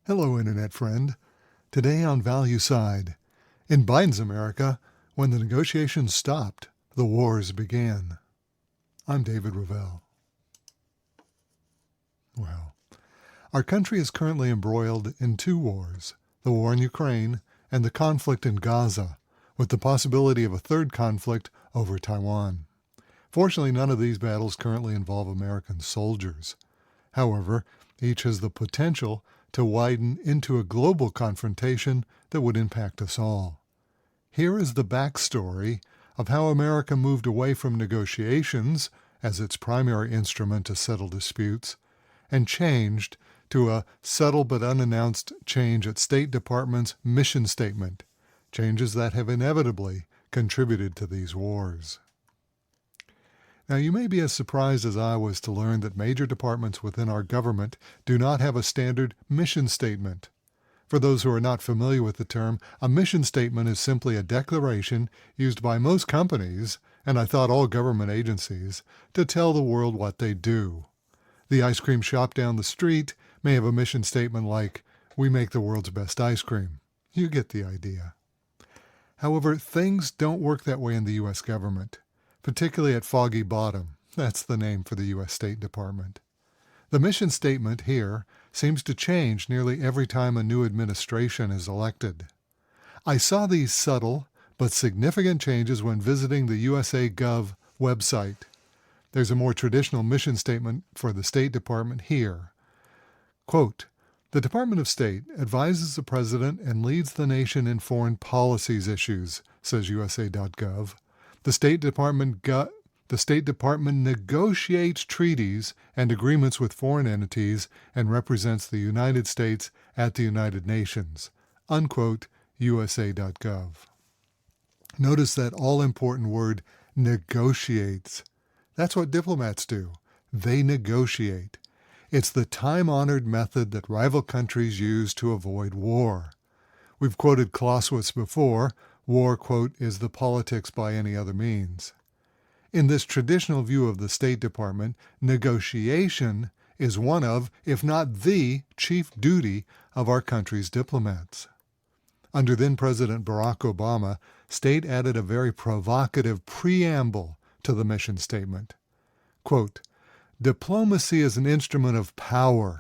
Hello, Internet friend. Today on Value Side. In Biden's America, when the negotiations stopped, the wars began. I'm David Ravel. Well, our country is currently embroiled in two wars, the war in Ukraine and the conflict in Gaza, with the possibility of a third conflict over Taiwan. Fortunately, none of these battles currently involve American soldiers. However, each has the potential to widen into a global confrontation that would impact us all. Here is the backstory of how America moved away from negotiations as its primary instrument to settle disputes and changed to a subtle but unannounced change at State Department's mission statement, changes that have inevitably contributed to these wars. Now, you may be as surprised as I was to learn that major departments within our government do not have a standard mission statement. For those who are not familiar with the term, a mission statement is simply a declaration used by most companies, and I thought all government agencies, to tell the world what they do. The ice cream shop down the street may have a mission statement like, "We make the world's best ice cream." You get the idea. However, things don't work that way in the U.S. government. Particularly at Foggy Bottom. That's the name for the U.S. State Department. The mission statement here seems to change nearly every time a new administration is elected. I saw these subtle but significant changes when visiting the USA.gov website. There's a more traditional mission statement for the State Department here. Quote, "The Department of State advises the President and leads the nation in foreign policies issues," says USA.gov. The State Department negotiates treaties and agreements with foreign entities and represents the United States at the United Nations. Unquote, USA.gov. Notice that all-important word, negotiates. That's what diplomats do. They negotiate. It's the time-honored method that rival countries use to avoid war. We've quoted Clausewitz before. War, quote, "is the politics by any other means." In this traditional view of the State Department, negotiation is one of, if not the, chief duty of our country's diplomats. Under then-President Barack Obama, State added a very provocative preamble to the mission statement. Quote, "Diplomacy is an instrument of power.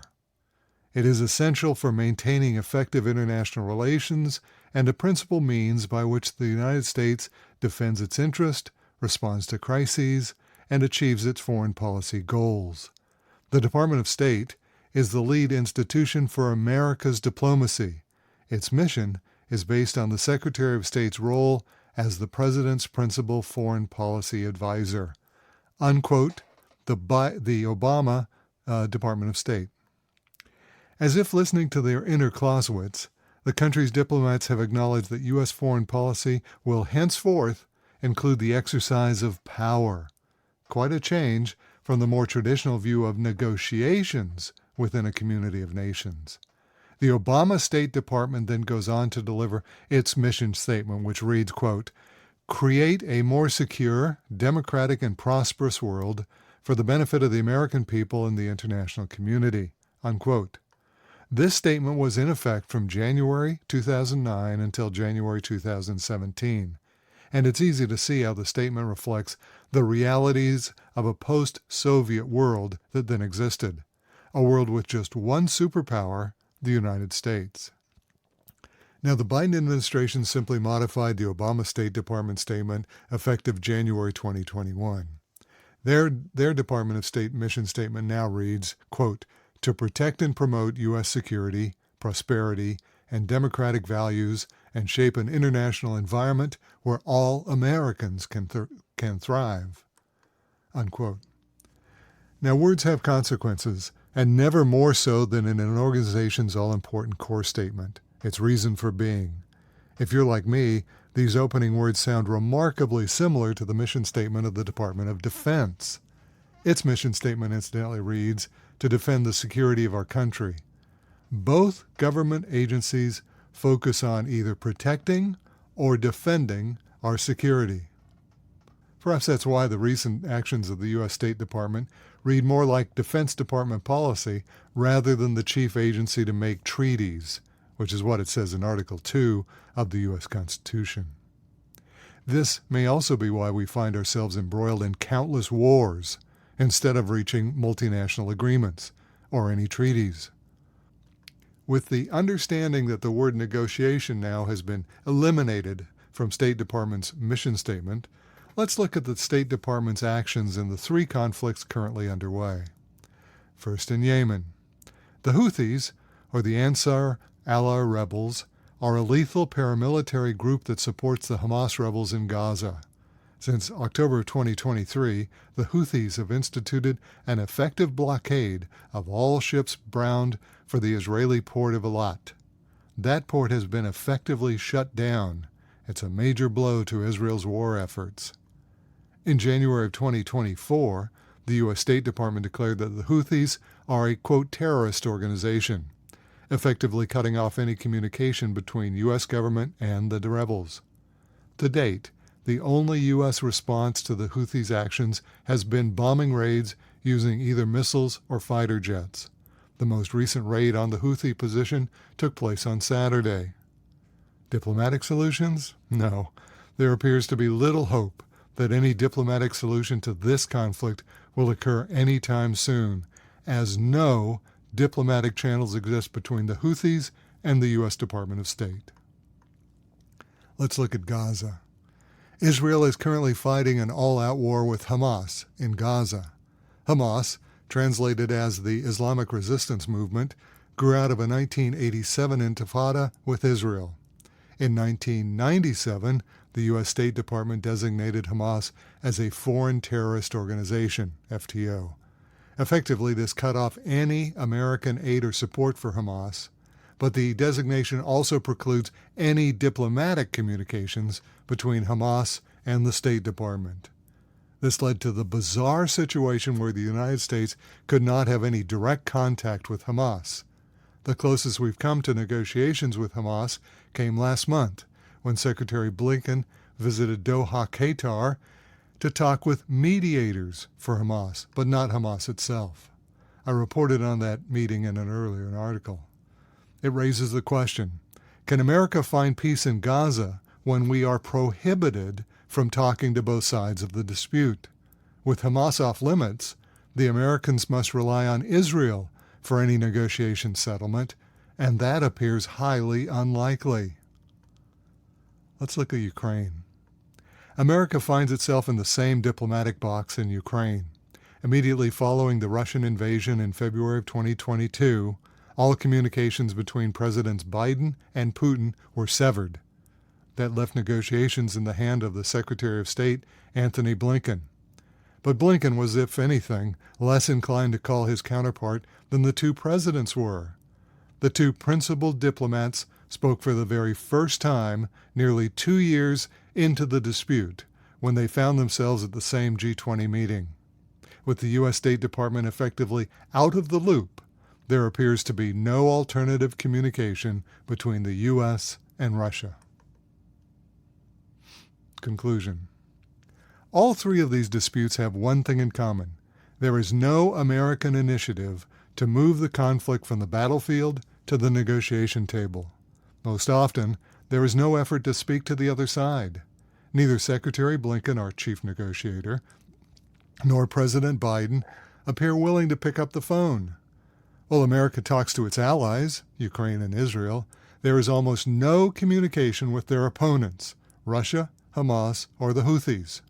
It is essential for maintaining effective international relations and a principal means by which the United States defends its interest, responds to crises, and achieves its foreign policy goals. The Department of State is the lead institution for America's diplomacy. Its mission is based on the Secretary of State's role as the President's principal foreign policy advisor." Unquote, the Obama Department of State. As if listening to their inner Clausewitz, the country's diplomats have acknowledged that U.S. foreign policy will henceforth include the exercise of power. Quite a change from the more traditional view of negotiations within a community of nations. The Obama State Department then goes on to deliver its mission statement, which reads, quote, "Create a more secure, democratic, and prosperous world for the benefit of the American people and the international community." Unquote. This statement was in effect from January 2009 until January 2017, and it's easy to see how the statement reflects the realities of a post-Soviet world that then existed, a world with just one superpower, the United States. Now, the Biden administration simply modified the Obama State Department statement effective January 2021. Their Department of State mission statement now reads, quote, "To protect and promote U.S. security, prosperity, and democratic values and shape an international environment where all Americans can thrive." Unquote. Now, words have consequences, and never more so than in an organization's all-important core statement, its reason for being. If you're like me, these opening words sound remarkably similar to the mission statement of the Department of Defense. Its mission statement incidentally reads, "To defend the security of our country." Both government agencies focus on either protecting or defending our security. Perhaps that's why the recent actions of the U.S. State Department read more like Defense Department policy rather than the chief agency to make treaties, which is what it says in Article 2 of the U.S. Constitution. This may also be why we find ourselves embroiled in countless wars instead of reaching multinational agreements or any treaties. With the understanding that the word negotiation now has been eliminated from State Department's mission statement, let's look at the State Department's actions in the three conflicts currently underway. First, in Yemen. The Houthis, or the Ansar Allah rebels, are a lethal paramilitary group that supports the Hamas rebels in Gaza. Since October of 2023, the Houthis have instituted an effective blockade of all ships bound for the Israeli port of Eilat. That port has been effectively shut down. It's a major blow to Israel's war efforts. In January of 2024, the U.S. State Department declared that the Houthis are a, quote, terrorist organization, effectively cutting off any communication between U.S. government and the rebels. To date, the only U.S. response to the Houthis' actions has been bombing raids using either missiles or fighter jets. The most recent raid on the Houthi position took place on Saturday. Diplomatic solutions? No. There appears to be little hope that any diplomatic solution to this conflict will occur anytime soon, as no diplomatic channels exist between the Houthis and the U.S. Department of State. Let's look at Gaza. Israel is currently fighting an all-out war with Hamas in Gaza. Hamas, translated as the Islamic Resistance Movement, grew out of a 1987 intifada with Israel. In 1997, the U.S. State Department designated Hamas as a foreign terrorist organization, FTO. Effectively, this cut off any American aid or support for Hamas, but the designation also precludes any diplomatic communications between Hamas and the State Department. This led to the bizarre situation where the United States could not have any direct contact with Hamas. The closest we've come to negotiations with Hamas came last month, when Secretary Blinken visited Doha, Qatar, to talk with mediators for Hamas, but not Hamas itself. I reported on that meeting in an earlier article. It raises the question, can America find peace in Gaza when we are prohibited from talking to both sides of the dispute? With Hamas off limits, the Americans must rely on Israel for any negotiation settlement, and that appears highly unlikely. Let's look at Ukraine. America finds itself in the same diplomatic box in Ukraine. Immediately following the Russian invasion in February of 2022, all communications between Presidents Biden and Putin were severed. That left negotiations in the hand of the Secretary of State, Antony Blinken. But Blinken was, if anything, less inclined to call his counterpart than the two presidents were. The two principal diplomats spoke for the very first time nearly 2 years into the dispute when they found themselves at the same G20 meeting. With the U.S. State Department effectively out of the loop, there appears to be no alternative communication between the U.S. and Russia. Conclusion. All three of these disputes have one thing in common. There is no American initiative to move the conflict from the battlefield to the negotiation table. Most often, there is no effort to speak to the other side. Neither Secretary Blinken, our chief negotiator, nor President Biden appear willing to pick up the phone. While America talks to its allies, Ukraine and Israel, there is almost no communication with their opponents, Russia, Hamas, or the Houthis.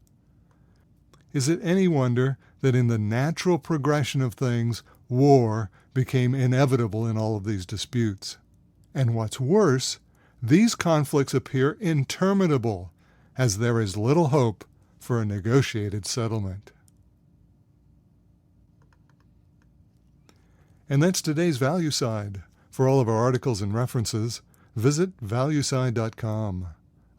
Is it any wonder that in the natural progression of things, war became inevitable in all of these disputes? And what's worse, these conflicts appear interminable, as there is little hope for a negotiated settlement. And that's today's Value Side. For all of our articles and references, visit valueside.com.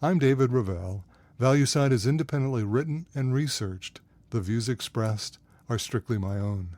I'm David Ravel. ValueSide is independently written and researched. The views expressed are strictly my own.